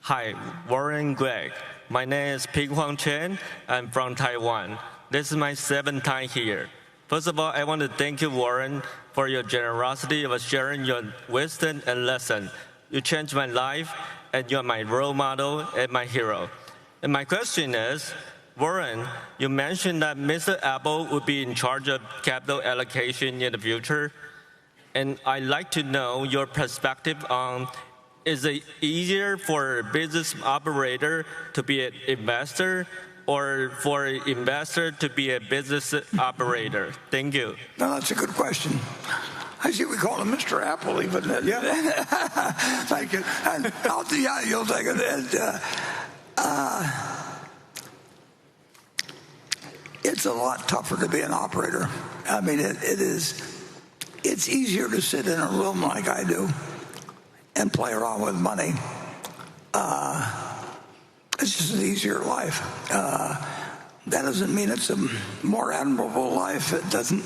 Hi, Warren Greg. My name is Ping Huang Chen. I'm from Taiwan. This is my 7th time here. First of all, I want to thank you, Warren, for your generosity of sharing your wisdom and lesson. You changed my life, and you're my role model and my hero. And my question is, Warren, you mentioned that Mr. Abel would be in charge of capital allocation in the future. And I'd like to know your perspective on, is it easier for a business operator to be an investor or for an investor to be a business operator? Thank you. No, that's a good question. I see we call him Mr. Apple even. Yeah. Thank you. And yeah, you'll take it. It's a lot tougher to be an operator. I mean, it's easier to sit in a room like I do and play around with money. It's just an easier life. That doesn't mean it's a more admirable life. It doesn't.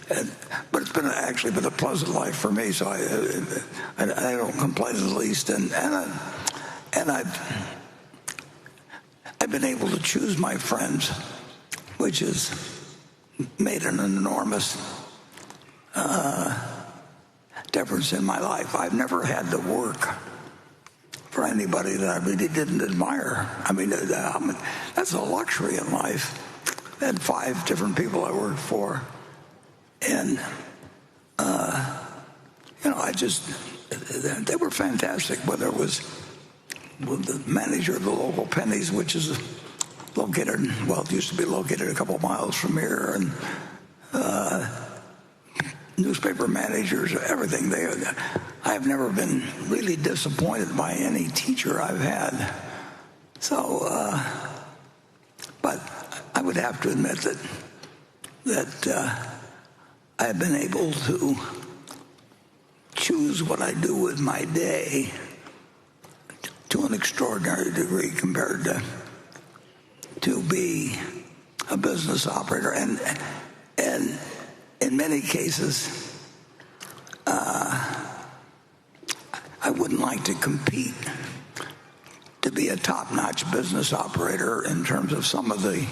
But it's actually been a pleasant life for me, so I don't complain in the least. And I've been able to choose my friends, which has made an enormous difference in my life. I've never had to work for anybody that I really didn't admire. I mean, that's a luxury in life. I had 5 different people I worked for. And, they were fantastic, whether it was with the manager of the local Pennies, which is located, well, it used to be located a couple miles from here, and newspaper managers, everything. I have never been really disappointed by any teacher I've had. So, but I would have to admit that I have been able to choose what I do with my day to an extraordinary degree compared to be a business operator. And in many cases, I wouldn't like to compete to be a top-notch business operator in terms of some of the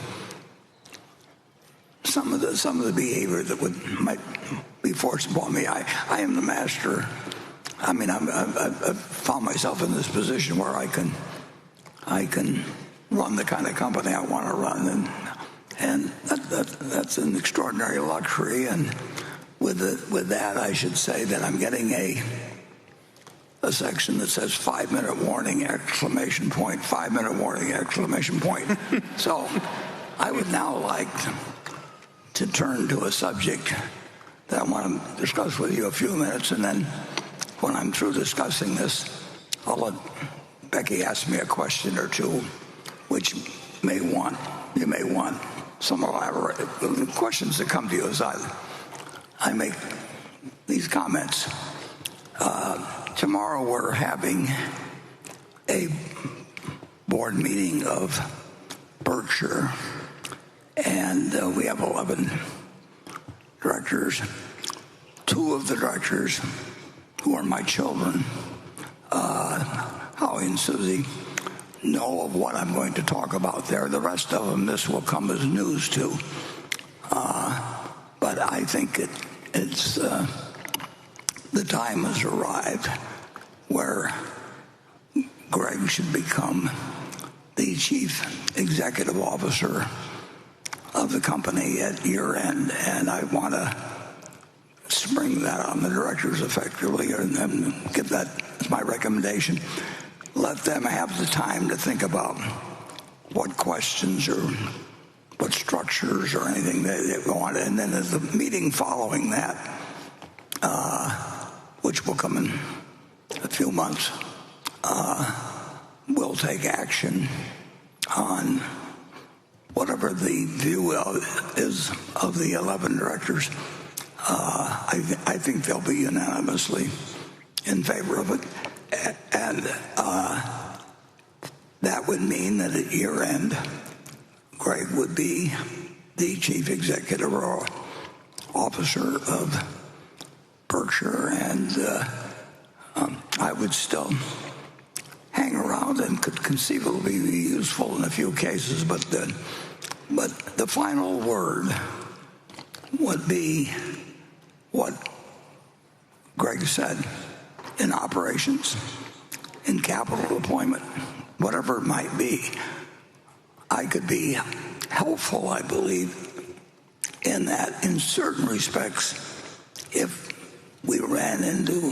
behavior that might be forced upon me. I am the master. I mean, I've found myself in this position where I can run the kind of company I want to run, and that's an extraordinary luxury. And with that, I should say that I'm getting a section that says 5-minute warning, exclamation point, 5-minute warning, exclamation point. So I would now like to turn to a subject that I want to discuss with you a few minutes, and then when I'm through discussing this, I'll let Becky ask me a question or two, which you may want some elaborate questions that come to you as I make these comments. Tomorrow we're having a board meeting of Berkshire, and we have 11 directors. 2 of the directors, who are my children, Howie and Susie, know of what I'm going to talk about there. The rest of them, this will come as news to. But I think it's the time has arrived where Greg should become the chief executive officer of the company at year end, and I want to spring that on the directors effectively and give that as my recommendation. Let them have the time to think about what questions or what structures or anything they want, and then as the meeting following that, which will come in a few months, we'll take action on whatever the view is of the 11 directors. I think they'll be unanimously in favor of it. And that would mean that at year end, Greg would be the chief executive officer of Berkshire, and I would still hang around could conceivably be useful in a few cases, but the final word would be what Greg said: in operations, in capital deployment, whatever it might be. I could be helpful, I believe, in that, in certain respects, if we ran into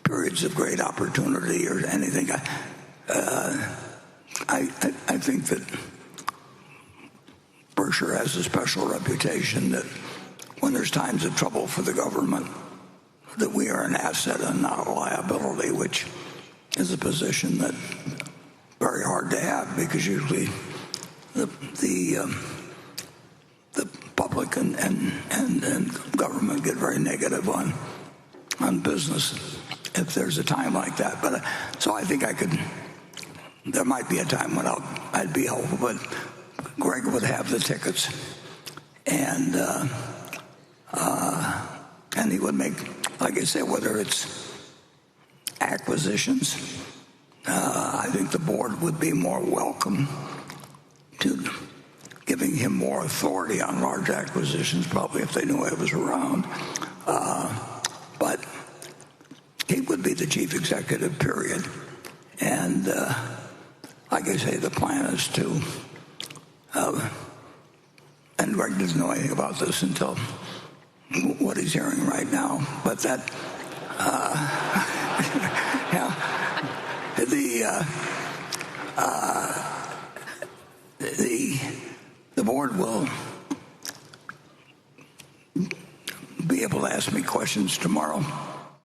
periods of great opportunity or anything. I think that Berkshire has a special reputation that when there's times of trouble for the government, that we are an asset and not a liability, which is a position that very hard to have, because usually the public and government get very negative on business if there's a time like that. But so I think there might be a time when I'd be helpful, but Greg would have the tickets, and he would make, like I say, whether it's acquisitions, I think the board would be more welcome to giving him more authority on large acquisitions, probably if they knew I was around. But he would be the chief executive, period. And like I say, the plan is to, and Greg doesn't know anything about this until what he's hearing right now, but that, yeah, the board will be able to ask me questions tomorrow